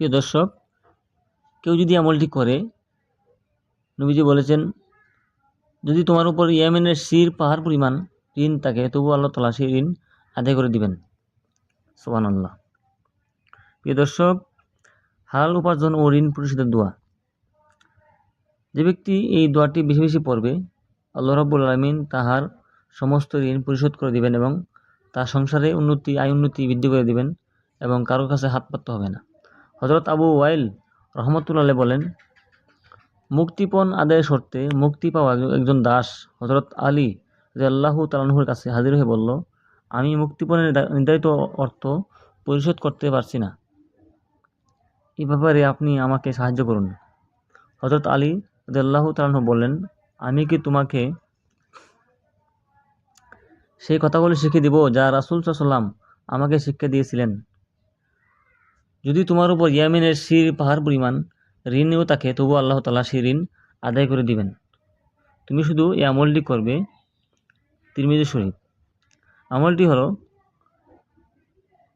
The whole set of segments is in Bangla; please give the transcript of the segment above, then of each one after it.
প্রিয় দর্শক, কেউ যদি আমলটি করে, নবীজি বলেছেন, যদি তোমার উপর ইয়েমেনের শির পাহাড় পরিমাণ ঋণ থাকে তবু আল্লাহ তাআলা সেই ঋণ আদায় করে দিবেন। সুবহানাল্লাহ। প্রিয় দর্শক, হালাল উপার্জন ও ঋণ পরিশোধের দোয়া। যে ব্যক্তি এই দোয়াটি বেশি বেশি পড়বে, আল্লাহ রাব্বুল আলামিন তাহার সমস্ত ঋণ পরিশোধ করে দিবেন এবং তার সংসারে আয় উন্নতি বৃদ্ধি করে দিবেন এবং কারোর কাছে হাত পাততে হবে না। হযরত আবু ওয়াইল রাহমাতুল্লাহ আলাইহি বলেন, মুক্তিপণ আদায়ের শর্তে মুক্তি পাওয়া একজন দাস হযরত আলী রাদিয়াল্লাহু তাআলা আনহুর কাছে হাজির হয়ে বলল, আমি মুক্তিপণের নির্ধারিত অর্থ পরিশোধ করতে পারছি না, এ ব্যাপারে আপনি আমাকে সাহায্য করুন। হযরত আলী রাদিয়াল্লাহু তাআলা আনহু বললেন, আমি কি তোমাকে সেই কথাগুলো শিখিয়ে দিব যা রাসূল সাল্লাল্লাহু আলাইহি ওয়াসাল্লাম আমাকে শিক্ষা দিয়েছিলেন? যদি তোমার উপর ইয়ামিনের শির পাহাড় পরিমাণ ঋণও থাকে তবু আল্লাহ তাআলা সেই ঋণ আদায় করে দিবেন। তুমি শুধু এই আমলটি করবে। তিরমিজি শরীফ। আমলটি হলো,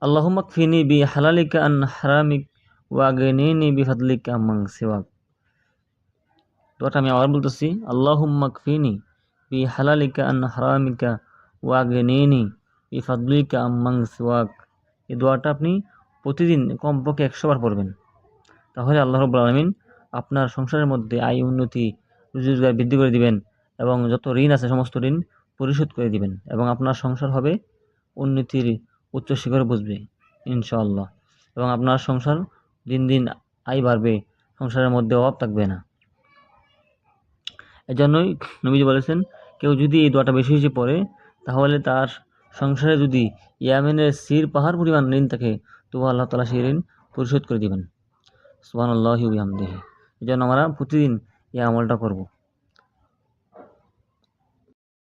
আল্লাহুম্মা কফিনি বি হালালিকা আন হারামিক ওয়া আগনিনি বি ফাদলিকা আম্মান সিওয়াক। দোয়াটা আমি আবার বলতেছি, আল্লাহুম্মা কফিনি বি হালালিকা আন হারামিকা ওয়া আগনিনি বি ফাদলিকা আম্মান সিওয়াক। এই দোয়াটা আপনি প্রতিদিন কমপক্ষে 100 বার পড়বেন। তাহলে আল্লাহ রাব্বুল আলামিন আপনার সংসারের মধ্যে আয় উন্নতি, রুজি রোজগার বৃদ্ধি করে দিবেন এবং যত ঋণ আছে সমস্ত ঋণ পরিশোধ করে দিবেন এবং আপনার সংসার হবে উন্নতির উচ্চ শিখরে বুঝবে ইনশাআল্লাহ। এবং আপনার সংসার দিন দিন আয় বাড়বে, সংসারের মধ্যে অভাব থাকবে না। এজন্যই নবীজি বলেছেন, কেউ যদি এই দোয়াটা বেশি বেশি পড়ে তাহলে তার সংসারে যদি ইয়ামেনের শির পাহাড় পরিমাণ ঋণ থাকে তবু আল্লাহ তাআলা সেই ঋণ পরিশোধ করে দিবেন। সুবহানাল্লাহি ওয়া বিহামদিহি। এজন্য আমরা প্রতিদিন এই আমলটা করব।